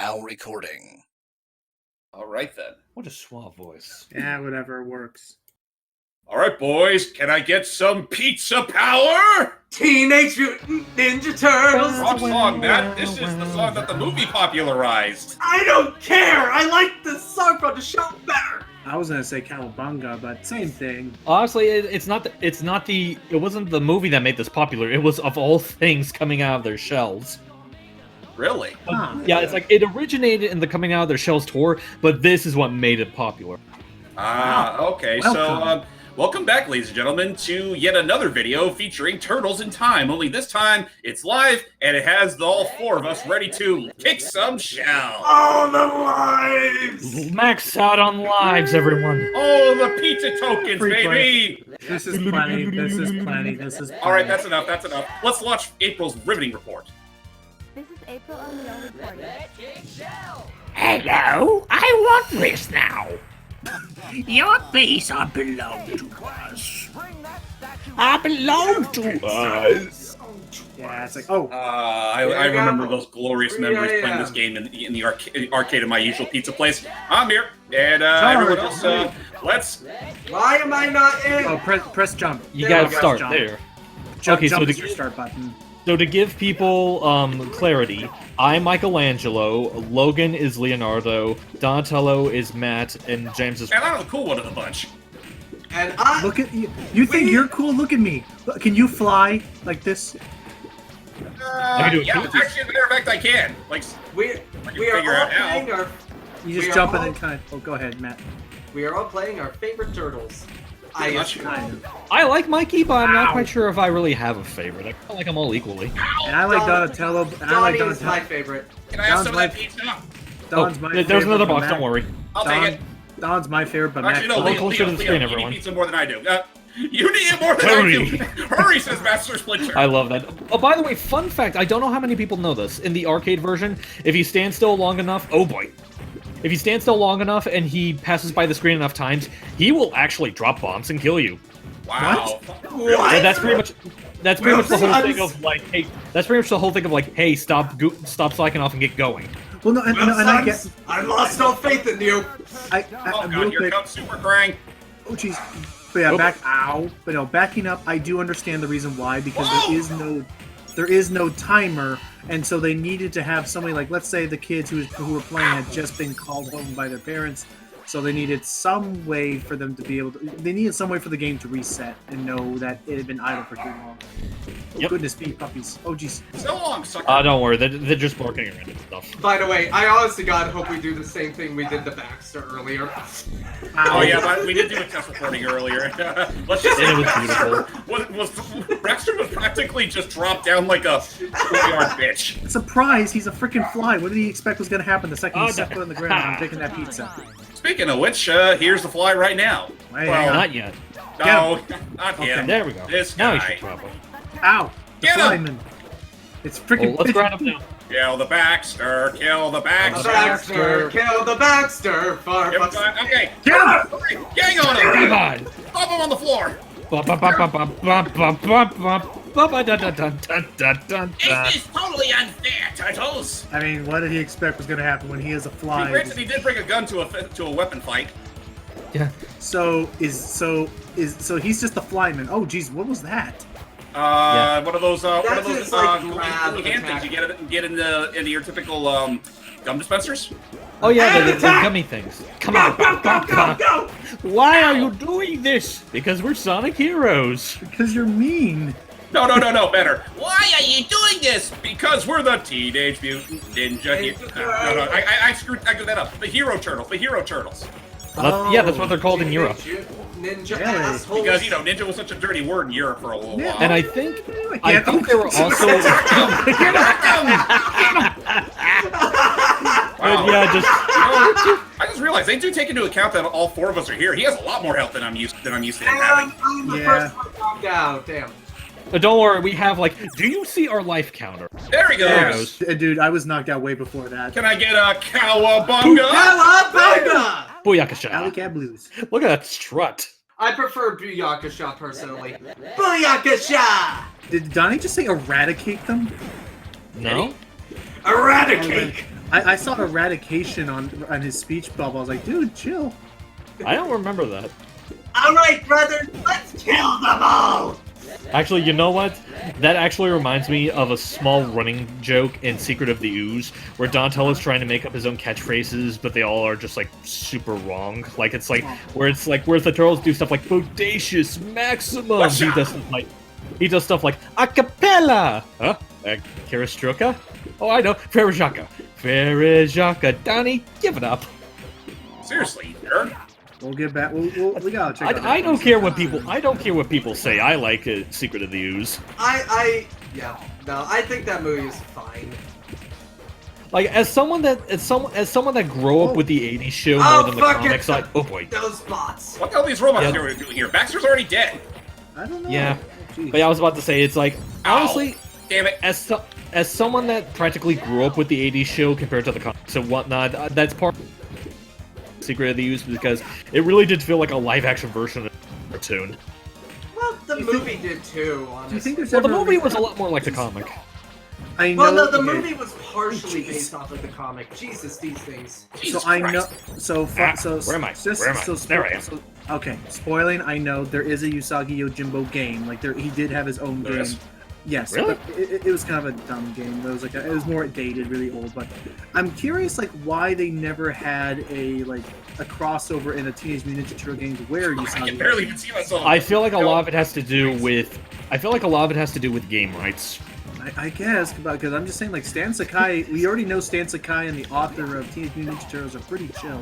now recording. All right, then. What a suave voice. Yeah, whatever works. All right, boys, can I get some pizza power? Teenage Mutant Ninja Turtles! Wrong song, Matt. This is the song that the movie popularized. I don't care! I like the song from the show better! I was gonna say Cowabunga, but same thing. Honestly, it wasn't the movie that made this popular. It was of all things coming out of their shells. Really? Huh. Yeah, it's like it originated in the coming out of their shells tour, but this is what made it popular. Okay. Welcome. So, welcome back, ladies and gentlemen, to yet another video featuring Turtles in Time. Only this time, it's live, and it has all four of us ready to kick some shell. All the lives! Max out on lives, everyone. Oh, the pizza tokens, Free baby! This is plenty. This is plenty. This is plenty. All right, that's enough. That's enough. Let's launch April's riveting report. This is April on the only party. Hello, I want this now. Your base are belong to us. I belong to us. Yeah, it's like, oh, I remember those glorious memories playing this game in the arcade of my usual pizza place. I'm here, and everyone else, let's... Why am I not in? oh, press jump. You There gotta we go. start Jump. there. Jump, Okay, jump so is to- your start button. So to give people clarity, I'm Michelangelo, Logan is Leonardo, Donatello is Matt, and James is... And I'm the cool one of the bunch. And I... Look at you. You think you're cool? Look at me. Look, can you fly like this? can do it Yeah, too. actually, as a matter of fact, I can. Like, we can are figure all out how. playing our... You We just are jump and all- then kind of. Oh, go ahead, Matt. We are all playing our favorite turtles. Pretty much. Kind of. I like Mikey, but I'm not quite sure if I really have a favorite. I feel like them all equally. And I like Donatello. And I like Donnie is my Donatello. favorite. Can I have Don's some of my- that pizza? Don's my There's favorite, another but box, Matt- don't worry. I'll Don, take it. Don's my favorite, but Actually, Matt. no, Leo, Leo, closer to the Leo, screen, you everyone. need pizza more than I do. You need it more than Hurry. I do. Hurry, says Master Splinter. I love that. Oh, by the way, fun fact, I don't know how many people know this. In the arcade version, if you stand still long enough, oh boy. If you stand still long enough and he passes by the screen enough times, he will actually drop bombs and kill you. Wow. What? And that's pretty much the whole thing of like, hey, that's pretty much the whole thing of like, hey, stop slacking off and get going. Well, no, and I get. I lost all faith in you. I Oh real god, here quick. comes Super Krang. Oh jeez. But yeah, Oop. ow. But no, backing up, I do understand the reason why, because there is no timer, and so they needed to have somebody like, let's say the kids who were playing had just been called home by their parents, so they needed some way for them to be able to, they needed some way for the game to reset and know that it had been idle for too long. Oh Yep. goodness me, puppies. Oh jeez. So long, sucker. Don't worry, they're just barking around and stuff. By the way, I honestly God hope we do the same thing we did to Baxter earlier. Oh yeah, but we did do a test recording earlier. Let's just say And it was was Baxter was practically just dropped down like a 4-yard bitch. Surprise, he's a freaking fly. What did he expect was going to happen the second Oh, he stepped no. foot on the ground and taking that pizza? Speaking of which, here's the fly right now. Hey, Well, hang on. Not yet. No, not Okay. him. There we go. This Now you guy. should drop it. Ow! The Get him! flyman. It's freaking. Oh, let's grind up now. Kill the Baxter. Kill the Baxter. Baxter, kill the Baxter for Give him time. Okay. Get him! Gang on Come him. on. Pop him on the floor. This is totally unfair, Turtles. I mean, what did he expect was going to happen when he is a fly? Granted, he did bring a gun to a weapon fight. Yeah. So he's just a flyman. Oh, geez, what was that? One of those That's his, like, grab gooey hand things attack. you get into your typical gum dispensers. Oh yeah, And the attack! gummy things. Come on. go! Why are you doing this? Because we're Sonic heroes. Because you're mean. No, better. Why are you doing this? Because we're the Teenage Mutant Ninja Heroes. No, I screwed that up. The Hero Turtles. Yeah, that's what they're called in Europe. Ninja Really? assholes. Because, ninja was such a dirty word in Europe for a little while. And I think Yeah, they were also. Wow. Yeah, just I just realized they do take into account that all four of us are here. He has a lot more health than I'm used to him And having. I'm the Yeah. first one knocked out. Damn. don't worry. We have like. Do you see our life counter? There he There goes. it goes. Dude, I was knocked out way before that. Can I get a cowabunga? Cowabunga! Booyakasha. Alley Cat Blues. Look at that strut. I prefer Booyakasha personally. Booyakasha! Did Donnie just say eradicate them? No. Eradicate! I saw eradication on his speech bubble. I was like, dude, chill. I don't remember that. All right, brother, let's kill them all. Actually, you know what? That actually reminds me of a small running joke in Secret of the Ooze, where Donatello is trying to make up his own catchphrases, but they all are just like super wrong. Like it's like where the turtles do stuff like bodacious maximum. What's He up? does stuff like a cappella. Huh? Kiristroka? Oh, I know. Farajaka. Donnie, give it up. Seriously, nerd. We'll get back. We gotta check. out I that don't one. care what people say. I like Secret of the Ooze. I think that movie is fine. Like as someone that grew up with the '80s show more than the fuck it. comics. Oh boy. Those bots. What the hell are these robots Yeah. doing here? Baxter's already dead. I don't know. Yeah. Oh, geez. But yeah, I was about to say it's like honestly, Damn it. as someone that practically grew up with the '80s show compared to the comics and whatnot, that's part of Secret of the Ooze because it really did feel like a live-action version of the cartoon. Well, the Do you movie did too, honestly. Do you think there's Well, the ever a movie reason- was a lot more like the comic. I know. Well, no, the okay. movie was partially based off of the comic. Jesus, these things. Jesus So I Christ. know. So Ah, so where am I? just- Where am I? so- There I am. so- okay, spoiling. I know there is a Usagi Yojimbo game. Like he did have his own There game. is? Yes, Really? but it was kind of a dumb game. It was like it was more dated, really old. But I'm curious, like, why they never had a crossover in a Teenage Mutant Ninja Turtle games where I Usagi. can barely even see myself. I feel like a lot of it has to do with. Game rights. I guess, because I'm just saying, like, Stan Sakai. We already know Stan Sakai and the author of Teenage Mutant Ninja Turtles are pretty chill.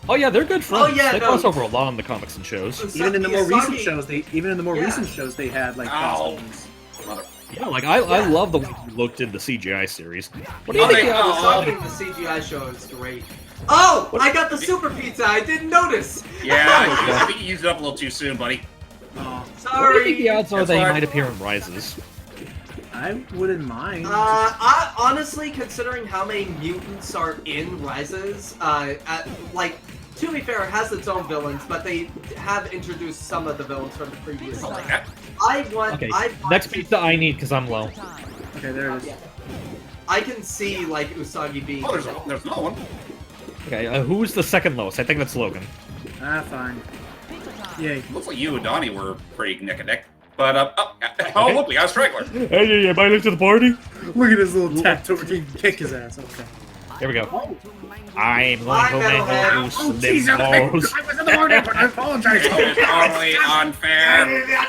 Oh yeah, they're good friends. Oh, yeah, they no. cross over a lot in the comics and shows. Even in the more recent Usagi- shows, they had like. Ow. crossovers. Mother. Yeah, like I love the way he looked in the CGI series. What do you Oh, think? they- of oh, Usagi in the CGI show is great. Oh, I got the super pizza. I didn't notice. Yeah, I think you used it up a little too soon, buddy. Oh, What do you think Sorry. the odds are That's that he fine. might appear in Rises? I wouldn't mind. I honestly, considering how many mutants are in Rises, to be fair, it has its own villains, but they have introduced some of the villains from the previous. I'll take that. I want. Okay, I want next to- pizza I need because I'm low. Okay, there it is. I can see like Usagi being. Oh, there's another one. Okay, who's the second lowest? I think that's Logan. Ah, fine. Yay. Looks like you and Donnie were pretty neck and neck. But, look, we got a straggler. Hey, am I late to the party? Look at his little tapped over team kick his ass. Okay. Here we go. Oh, I'm going Bye, to Metalhead. make Oh, you Jesus, balls. I was in the morning, but I apologize. It's totally unfair.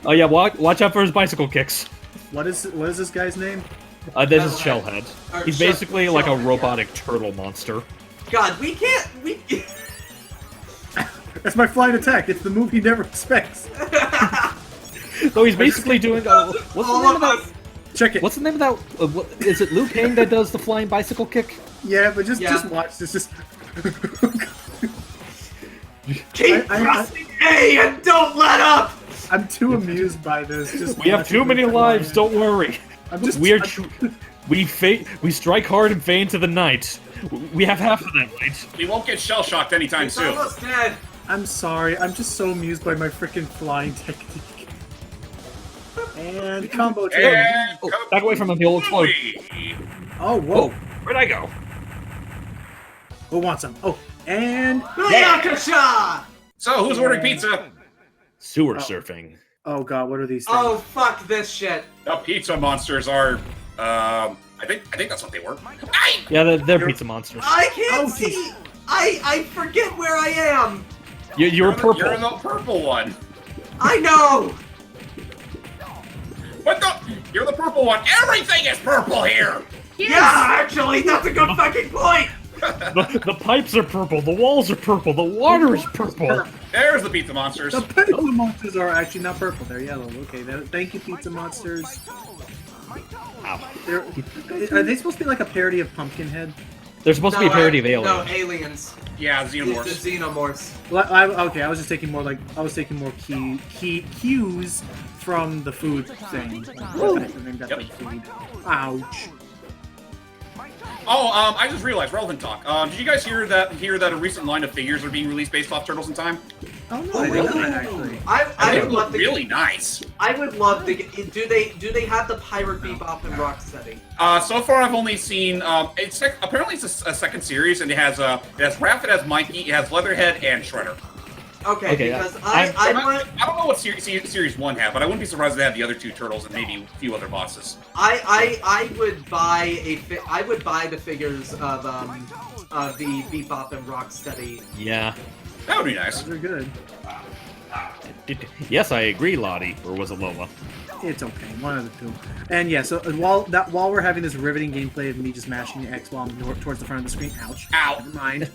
Oh yeah, watch out for his bicycle kicks. What is this guy's name? This is Shellhead. Or He's Shell- basically like a Shellhead, yeah. robotic turtle monster. God, we can't. We. That's my flying attack. It's the move he never expects. So he's basically doing. What's the All name of of that? us. Check it. What's the name of that? Is it Liu Kang that does the flying bicycle kick? Yeah, but just Yeah. watch. This just. Keep I- pressing A and don't let up. I'm too amused by this. Just We have watching too many him lives. fly. Don't worry. I'm just. We strike hard and fade into the night. We have half of that night. We won't get shell shocked anytime It's soon. almost dead. I'm sorry. I'm just so amused by my freaking flying technique. And combo change. And Oh, back away from him. He'll explode. Oh, whoa. Oh, where'd I go? Who wants some? Oh, and Yakasha! So, who's ordering pizza? Sewer surfing. oh god, what are these things? Oh fuck this shit. The pizza monsters are, I think that's what they were. Ay! Yeah, they're pizza monsters. I can't Oh, see. I forget where I am. You're purple. You're the purple one. I know. What the? You're the purple one. Everything is purple here. Yeah, actually, that's a good fucking point. The pipes are purple. The walls are purple. The water is purple. There's the pizza monsters. The pizza monsters are actually not purple. They're yellow. Okay, thank you, pizza monsters. Ow. Are they supposed to be like a parody of Pumpkinhead? They're supposed to be a parody of Alien. No, aliens. Yeah, The xenomorphs. xenomorphs. Well, okay, I was just taking more cues from the food thing. Yummy. Food. Ouch. Oh, I just realized, relevant talk. Did you guys hear that a recent line of figures are being released based off Turtles in Time? Oh no, I didn't know that actually. I They would look love to. really nice. I would love to. Do they have the Pirate Bebop and Rocksteady? So far, I've only seen. Apparently it's a second series, and it has Raph, it has Mikey, it has Leatherhead, and Shredder. Okay, Okay, because I- I want. I don't know what series one had, but I wouldn't be surprised if they had the other two turtles and maybe a few other bosses. I would buy I would buy the figures of the Bebop and Rocksteady. Yeah. That would be nice. They're good. Yes, I agree, Lottie. Or was it Lola? It's okay, one of the two. And yeah, so while we're having this riveting gameplay of me just mashing X while I'm towards the front of the screen, ouch. Ow. Never mind.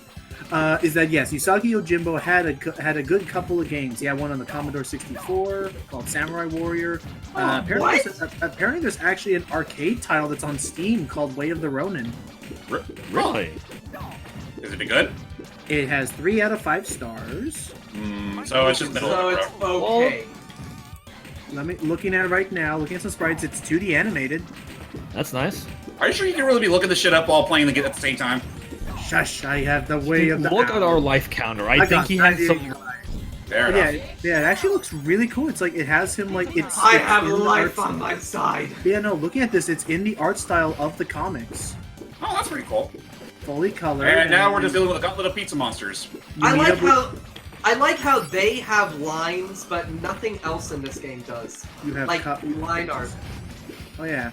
Is that yes, Usagi Yojimbo had a good couple of games. He had one on the Commodore 64 called Samurai Warrior. Apparently, there's actually an arcade title that's on Steam called Way of the Ronin. Really? Is it good? It has 3 out of 5 stars. So it's just middle So of the it's road. okay. Looking at it right now, looking at some sprites, it's 2D animated. That's nice. Are you sure you can really be looking this shit up while playing the game at the same time? Shush! I have the way of the. Look at owl. our life counter. I think got he has 98. some. Fair Yeah, enough. yeah, it actually looks really cool. It's like it has him like it's. I it's have in the life art- on my side. Yeah, no. Looking at this, it's in the art style of the comics, Oh, that's pretty cool. fully colored. And now we're just dealing with a gauntlet of pizza monsters. You meet up with- I like how they have lines, but nothing else in this game does. You have Like co- line art. Oh yeah,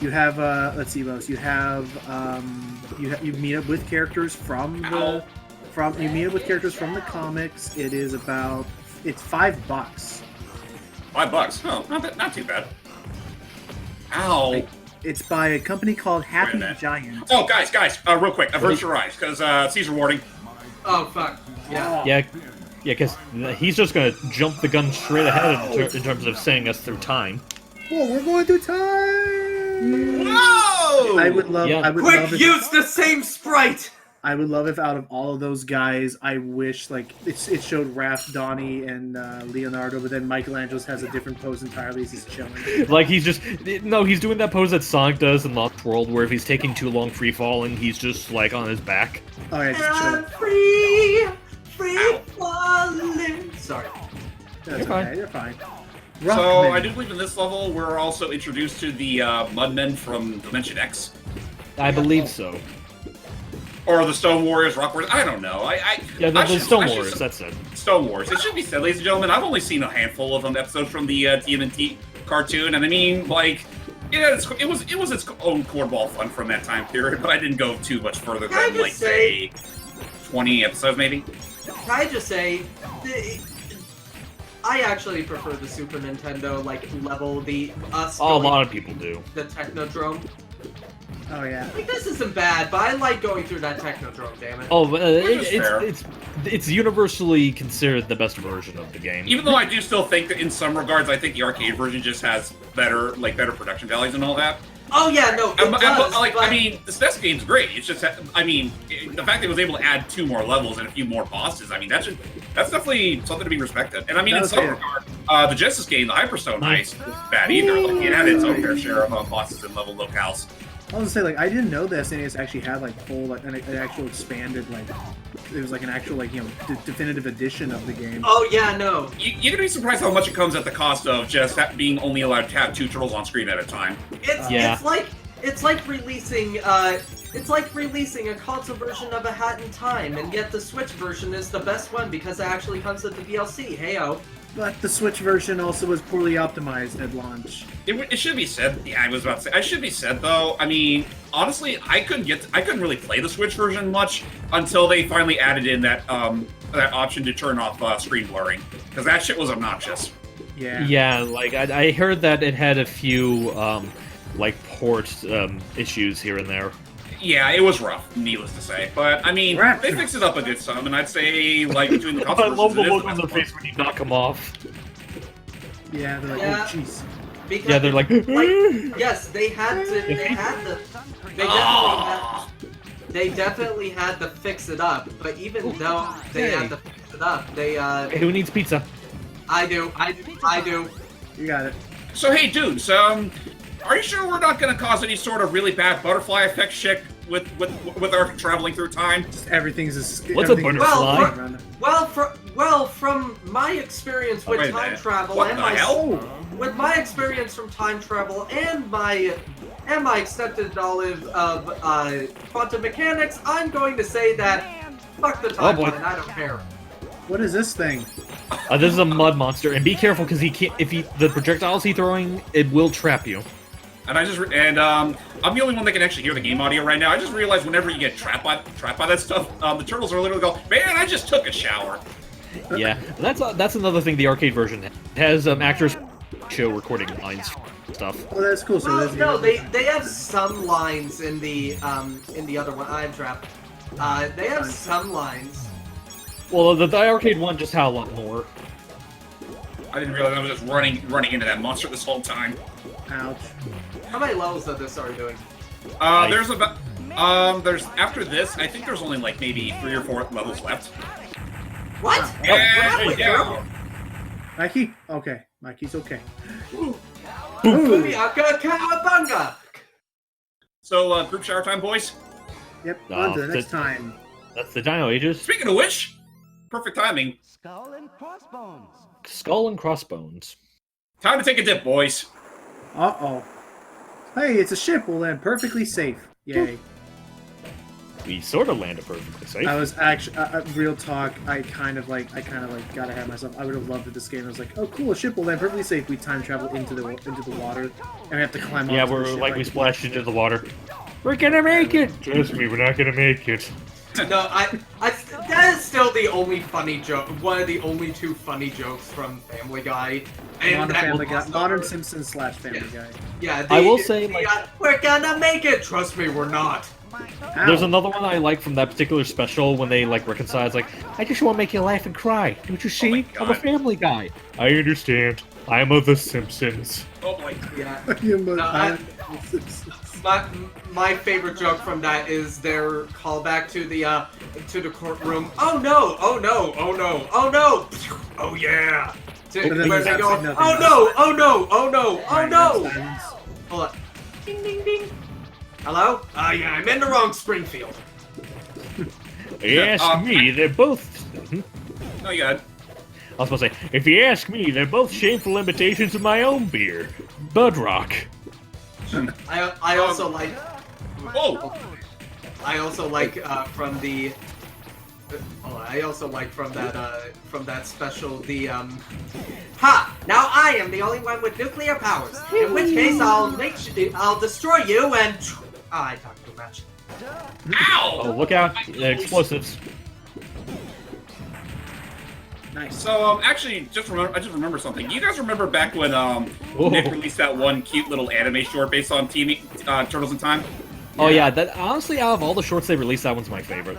you have. Let's see, Rose. You have. You meet up with characters from the. Ow. You meet up with characters from the comics. It is about. It's $5. $5. Oh, not too bad. Ow. It's by a company called Happy minute. Giant. Oh, guys, real quick, avert your eyes, because Caesar warding. Oh fuck. Yeah. Yeah, because he's just gonna jump the gun straight ahead in terms of sending us through time. Whoa, we're going through time. Whoa! I would love. Yeah. I would Quick, love. use the same sprite. I would love if out of all of those guys, I wish like it showed Raph, Donnie, and Leonardo, but then Michelangelo's has a different pose entirely as he's chilling. Like he's doing that pose that Sonic does in Lost World, where if he's taking too long free falling, he's just like on his back. Oh yeah, just I'm chill. free falling. Sorry. That's You're fine. okay. You're fine. So, Rockman. I do believe in this level, we're also introduced to the Mudmen from Dimension X. I believe so. Or the Stone Warriors, Rock Warriors, I don't know. Yeah, I the should- Stone I should- Warriors. That's it. Stone Wars. It should be said, ladies and gentlemen, I've only seen a handful of episodes from the TMNT cartoon, and I mean, like, yeah, it was its own cornball fun from that time period, but I didn't go too much further Can I than, just like, say- say, 20 episodes, maybe? Can I just say, I actually prefer the Super Nintendo like level, us Oh, a going lot of people do. the Technodrome. Oh yeah. Like this isn't bad, but I like going through that Technodrome. Damn it. Oh, Which is fair. it's universally considered the best version of the game. Even though I do still think that in some regards, I think the arcade version just has better production values and all that. Oh yeah, no, it does. Like, but I mean, the SNES game's great. It's just, I mean, the fact that it was able to add 2 more levels and a few more bosses, I mean, that's definitely something to be respected. And I mean, in That was some fair. regard, the Genesis game, the Hyperstone Heist, wasn't bad either. Like, it had its own fair share of bosses and level locales. I was gonna say like I didn't know the SNES actually had like full like an actual expanded like it was like an actual like definitive edition of the game. oh yeah, no. You're gonna be surprised how much it comes at the cost of just being only allowed to have 2 turtles on screen at a time. Yeah. It's like releasing a console version of A Hat in Time, and yet the Switch version is the best one because it actually comes with the DLC. Heyo. But the Switch version also was poorly optimized at launch. It should be said. Yeah, I was about to say. I should be said though. I mean, honestly, I couldn't really play the Switch version much until they finally added in that option to turn off screen blurring, because that shit was obnoxious. Yeah. Yeah, like I heard that it had a few like port issues here and there. Yeah, it was rough, needless to say. But I mean, Rapture. they fixed it up a good some, and I'd say like between the I console love the versions, it is look on best their one. face when you knock them off. Yeah, they're like, Yeah. oh jeez. Because Yeah, they're like, yes, they definitely had to fix it up, but even though they had to fix it up, they Hey, who needs pizza? I do. You got it. So hey, dudes, are you sure we're not going to cause any sort of really bad butterfly effect shit with our traveling through time? Everything's What's a everything's butterfly? around it. Well, from my experience with Wait a time minute. travel What and the my hell? with my experience from time travel and my extended knowledge of quantum mechanics, I'm going to say that fuck the Oh, boy. timeline. I don't care. What is this thing? This is a mud monster, and be careful because he can't. If the projectiles he's throwing, it will trap you. And I'm the only one that can actually hear the game audio right now. I just realized whenever you get trapped by that stuff, the turtles are literally go, "Man, I just took a shower." Yeah, that's another thing. The arcade version has actors show recording lines stuff. Oh, that's cool. So Well, that's no, they have some lines in the other one. I'm trapped. They have some lines. Well, the arcade one just had a lot more. I didn't realize I was just running into that monster this whole time. Ouch. How many levels of this are we doing? There's about there's after this, I think there's only like maybe 3 or 4 levels left. What? Yeah, We're halfway yeah. through? Mikey? Okay. Mikey's okay. Booyaka Cowabunga! So, group shower time, boys. Yep, on to the next that's- time. That's the Dino Ages. Speaking of which, perfect timing. Skull and crossbones. Skull and Crossbones. Time to take a dip, boys. Uh-oh. Hey, it's a ship. We'll land perfectly safe. Yay. We sort of landed perfectly safe. I was actually, real talk, I kind of like got ahead of myself. I would have loved it this game. I was like, oh cool, a ship will land perfectly safe. We time travel into the water, and we have to climb Yeah, onto the we're ship, like we splashed into the water. We're gonna make it. Trust me, we're not gonna make it. No, that is still the only funny joke. One of the only 2 funny jokes from Family Guy. And Modern that Family Guy, crossover. Modern Simpsons / Family Guy. Yeah, I will say, like- we're gonna make it. Trust me, we're not. Ow. There's another one I like from that particular special when they like reconcile. It's like, I just want to make you laugh and cry. Don't you see? my I'm a God. Family Guy. I understand. I'm of the Simpsons. Oh boy. Yeah. You must- No, my favorite joke from that is their callback to the courtroom. Oh no! Oh no! Oh no! Oh no! Oh yeah! To, But then where there's they go, absolutely nothing oh else. no! Oh no! Oh no! Oh Right, no! that's silence. Hold on. Ding ding ding. Hello? Yeah, I'm in the wrong Springfield. Ask me, they're both. No, you got. I was supposed to say, if you ask me, they're both shameful imitations of my own beer, Bud Rock. I also like Oh, I also like from the I also like from that special the Ha! Now I am the only one with nuclear powers. In which case I'll destroy you and I talk too much. ow! Oh, look out! Explosives. Nice. So, actually, I just remember something. You guys remember back when Nick released that one cute little anime short based on Turtles in Time? Oh yeah, that honestly, out of all the shorts they released, that one's my favorite.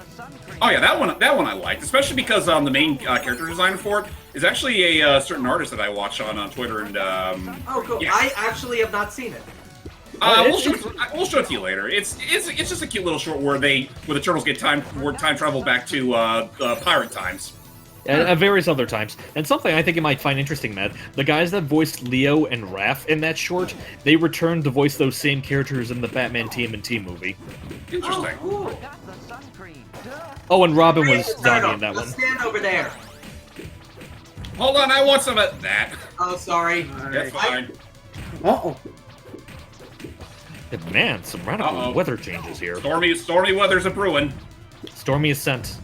Oh yeah, that one I liked, especially because the main character designer for it is actually a certain artist that I watch on Twitter, and Oh cool. yeah. I actually have not seen it. we'll show it to you later. It's just a cute little short where the turtles get time travel back to pirate times. And at various other times. And something I think you might find interesting, Matt, the guys that voiced Leo and Raph in that short, they returned to voice those same characters in the Batman TMNT movie. Interesting. Oh, cool. Got the sun cream. Duh. Oh, and Robin was Turtle, Donnie in that one. let's stand over there. Hold on, I want some of that. Oh, sorry. That's fine. Uh-oh. Man, some radical Uh-oh. weather changes here. Stormy weather's a brewing. Stormy ascent.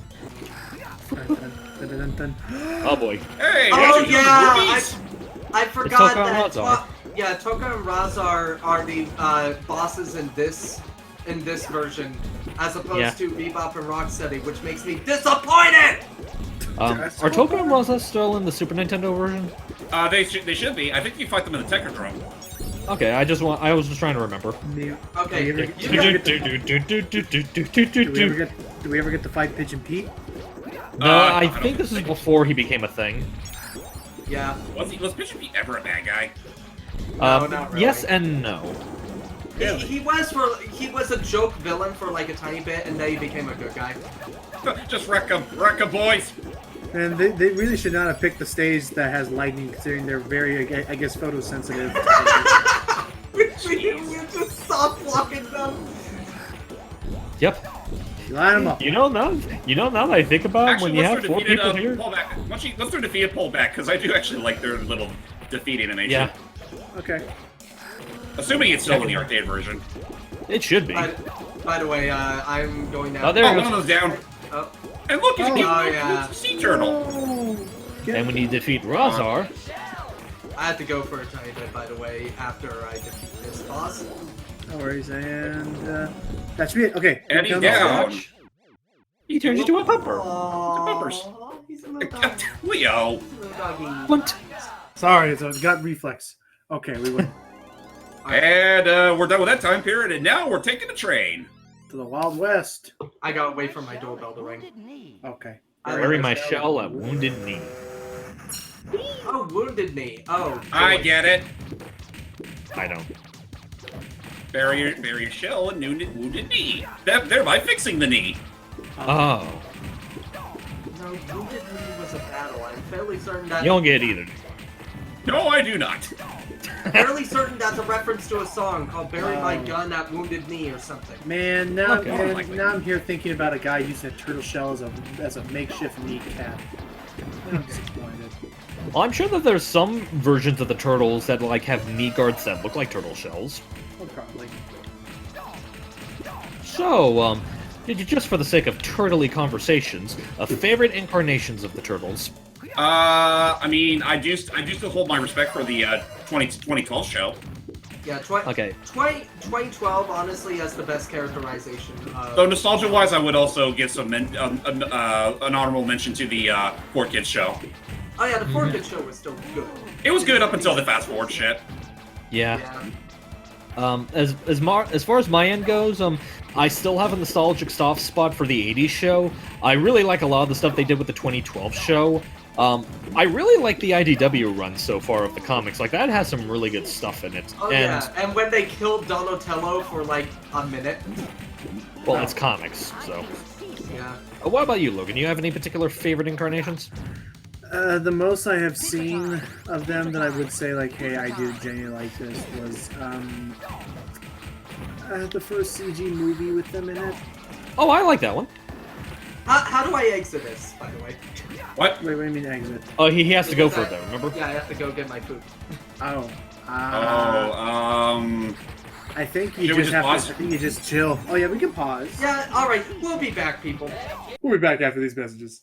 Dun, dun, dun, dun. Oh boy. Hey, Oh you yeah, doing movies? I forgot Toka and that. Razar. Yeah, Toka and Raz are the bosses in this version, as opposed Yeah. to Bebop and Rocksteady, which makes me disappointed. Are Toka and Rosa still in the Super Nintendo version? They should be. I think you fight them in the Technodrome. Okay, I was just trying to remember. Okay, Do we you ever got- do we ever get to fight Pigeon Pete? No, I I don't think this is before he became a thing. yeah. Was Bishop Pete ever a bad guy? No, not really. Yes and no. He was a joke villain for like a tiny bit, and then he became a good guy. Just wreck 'em, boys. And they really should not have picked the stage that has lightning, considering they're very, I guess, photosensitive. You just soft walking them. Yep. You line them up. You know now that I think about it, Actually, when you once have they're 4 defeated, people here. pull back. Once they're defeated, pull back, because I do actually like their little defeat animation. Yeah, Okay. Assuming it's still in the arcade version. it should be. By the way, I'm going now. Oh, there Oh, it one goes. of those down. Oh, And look, he's Oh, yeah. a sea turtle. And when you defeat Razar, I had to go for a tiny bit, by the way, after I defeat this boss. No worries. And that should be it. Okay. And here he's comes down. Scotch. he turns into a pupper. Peppers. Aw, he's a little doggy. Leo. Little doggy. What? Sorry, it's a gut reflex. Okay, we went And we're done with that time period, and now we're taking the train. to the Wild West. I got away from my doorbell to ring. Wounded knee. Okay. I Bury love my this. shell at Wounded Knee. Oh, wounded knee. Oh, I joy. get it. I don't. Bury your shell and wounded knee. Thereby fixing the knee. Oh, No, wounded knee was a battle. I'm fairly certain that. you don't get either. No, I do not. Fairly certain that's a reference to a song called "Bury My Gun at Wounded Knee" or something. Man, now, Okay. man, Likely. now I'm here thinking about a guy using a turtle shell as a makeshift kneecap. I'm disappointed. Well, I'm sure that there's some versions of the turtles that like have knee guards that look like turtle shells. Well, probably. So, did you just for the sake of turtly conversations, favorite incarnations of the turtles? I mean, I do still hold my respect for the 2012 show. Yeah, Okay. 2012 honestly has the best characterization. Though nostalgia-wise, I would also give some an honorable mention to the 4Kids show. Oh yeah, the 4-Kid show was still good. It was good up until the fast forward shit. Yeah. Yeah. As far as my end goes, I still have a nostalgic soft spot for the 80s show. I really like a lot of the stuff they did with the 2012 show. I really like the IDW run so far of the comics. Like, that has some really good stuff in it. Oh and, yeah, and when they killed Donatello for like a minute. well, it's comics, so. Yeah. What about you, Logan? You have any particular favorite incarnations? The most I have seen of them that I would say, like, hey, I did genuinely like this was the first CG movie with them in it. Oh, I like that one. How do I exit this, by the way? What? Wait, what do you mean exit? Oh, he has to go for it, though, remember? Yeah, I have to go get my food. Oh. I think you Should we just just have pause? to. I think you just chill. Oh yeah, we can pause. Yeah, alright, we'll be back, people. We'll be back after these messages.